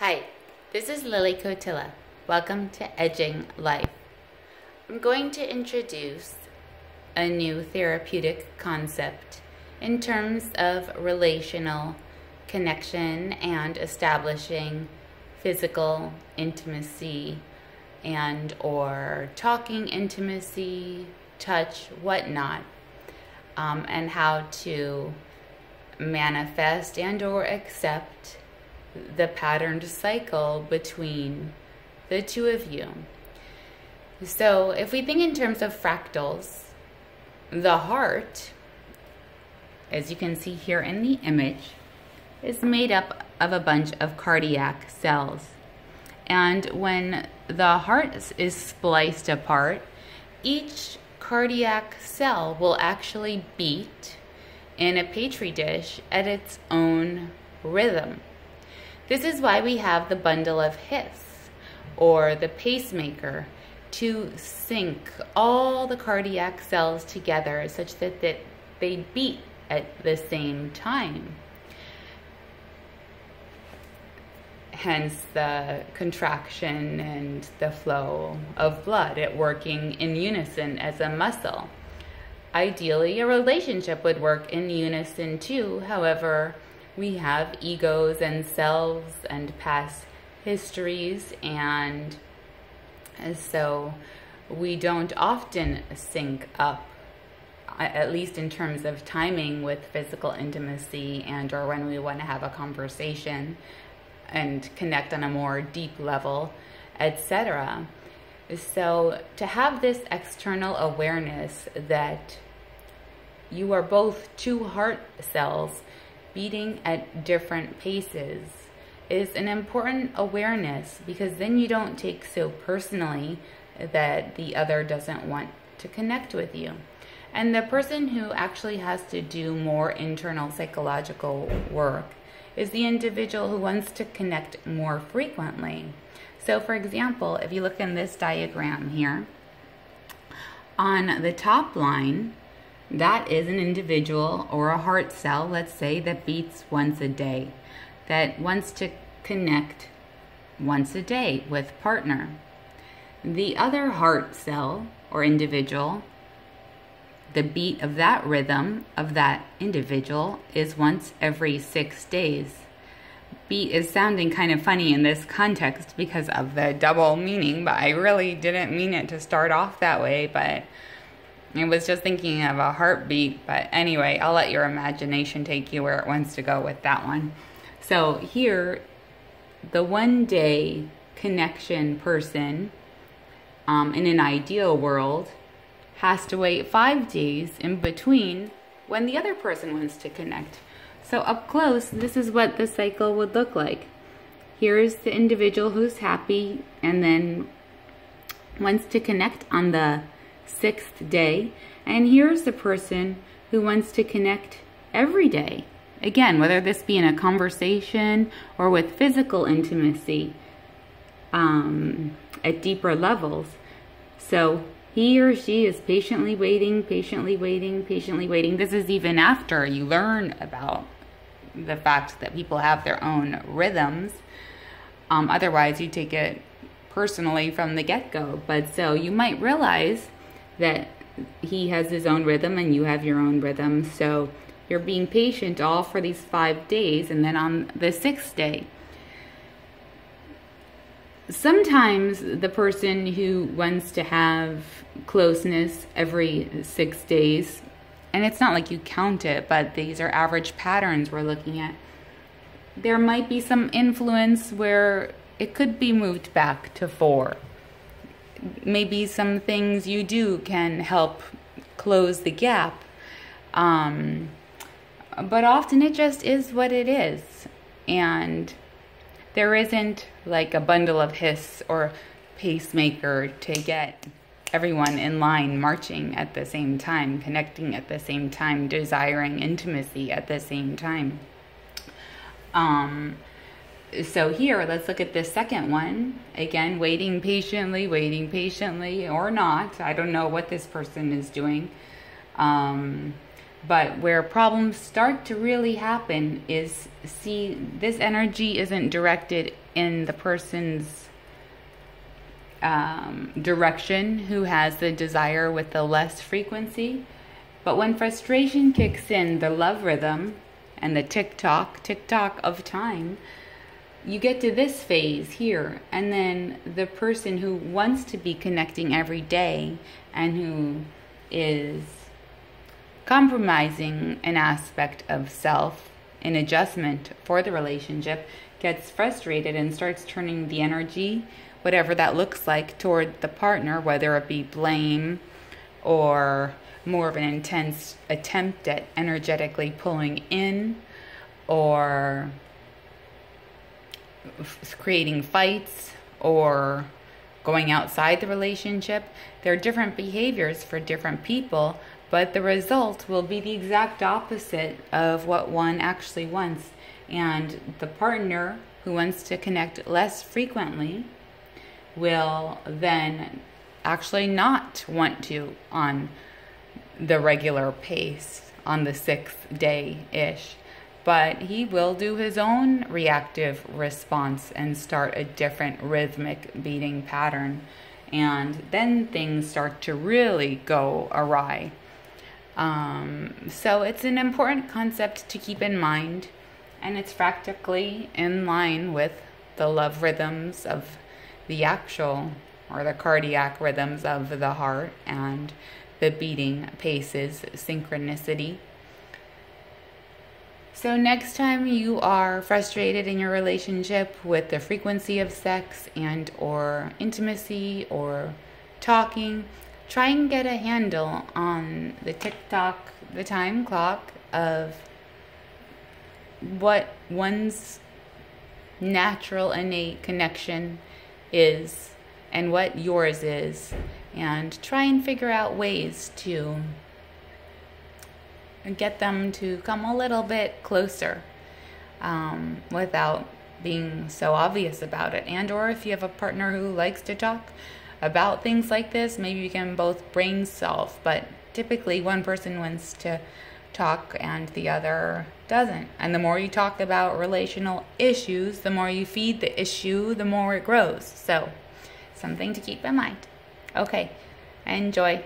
Hi, this is Lily Cotilla. Welcome to Edging Life. I'm going to introduce a new therapeutic concept in terms of relational connection and establishing physical intimacy and or talking intimacy, touch, whatnot, and how to manifest and or accept the patterned cycle between the two of you. So if we think in terms of fractals, the heart, as you can see here in the image, is made up of a bunch of cardiac cells. And when the heart is spliced apart, each cardiac cell will actually beat in a petri dish at its own rhythm. This is why we have the bundle of Hissss, or the pacemaker, to sync all the cardiac cells together such that they beat at the same time. Hence the contraction and the flow of blood, it working in unison as a muscle. Ideally, a relationship would work in unison too. However, we have egos and selves and past histories, and so we don't often sync up, at least in terms of timing, with physical intimacy and or when we want to have a conversation and connect on a more deep level, etc. So to have this external awareness that you are both two heart cells beating at different paces is an important awareness, because then you don't take so personally that the other doesn't want to connect with you. And the person who actually has to do more internal psychological work is the individual who wants to connect more frequently. So for example, if you look in this diagram here, on the top line, that is an individual or a heart cell, let's say, that beats once a day, that wants to connect once a day with partner. The other heart cell or individual, the beat of that rhythm of that individual is once every 6 days. Beat is sounding kind of funny in this context because of the double meaning, but I really didn't mean it to start off that way, but I was just thinking of a heartbeat. But anyway, I'll let your imagination take you where it wants to go with that one. So here, the 1 day connection person in an ideal world has to wait 5 days in between when the other person wants to connect. So up close, this is what the cycle would look like. Here's the individual who's happy and then wants to connect on the 6th day, and here's the person who wants to connect every day. Again, whether this be in a conversation or with physical intimacy at deeper levels. So he or she is patiently waiting, patiently waiting, patiently waiting. This is even after you learn about the fact that people have their own rhythms. Otherwise, you take it personally from the get-go. But so you might realize that he has his own rhythm and you have your own rhythm. So you're being patient all for these 5 days, and then on the 6th day, sometimes the person who wants to have closeness every 6 days, and it's not like you count it, but these are average patterns we're looking at, there might be some influence where it could be moved back to 4. Maybe some things you do can help close the gap. But often it just is what it is. And there isn't like a bundle of Hissss or pacemaker to get everyone in line marching at the same time, connecting at the same time, desiring intimacy at the same time. So here, let's look at the second one. Again, waiting patiently, or not. I don't know what this person is doing. But where problems start to really happen is, see, this energy isn't directed in the person's direction who has the desire with the less frequency. But when frustration kicks in, the love rhythm and the tick-tock of time, you get to this phase here, and then the person who wants to be connecting every day and who is compromising an aspect of self in adjustment for the relationship gets frustrated and starts turning the energy, whatever that looks like, toward the partner, whether it be blame or more of an intense attempt at energetically pulling in, or creating fights, or going outside the relationship. There are different behaviors for different people, but the result will be the exact opposite of what one actually wants. And the partner who wants to connect less frequently will then actually not want to on the regular pace on the 6th day-ish. But he will do his own reactive response and start a different rhythmic beating pattern. And then things start to really go awry. So it's an important concept to keep in mind. And it's practically in line with the love rhythms of the actual, or the cardiac rhythms of the heart, and the beating paces, synchronicity. So next time you are frustrated in your relationship with the frequency of sex and or intimacy or talking, try and get a handle on the tick-tock, the time clock of what one's natural innate connection is and what yours is, and try and figure out ways to get them to come a little bit closer without being so obvious about it. And or if you have a partner who likes to talk about things like this, maybe you can both brain solve, but typically one person wants to talk and the other doesn't. And the more you talk about relational issues, the more you feed the issue, the more it grows. So something to keep in mind. Okay, enjoy.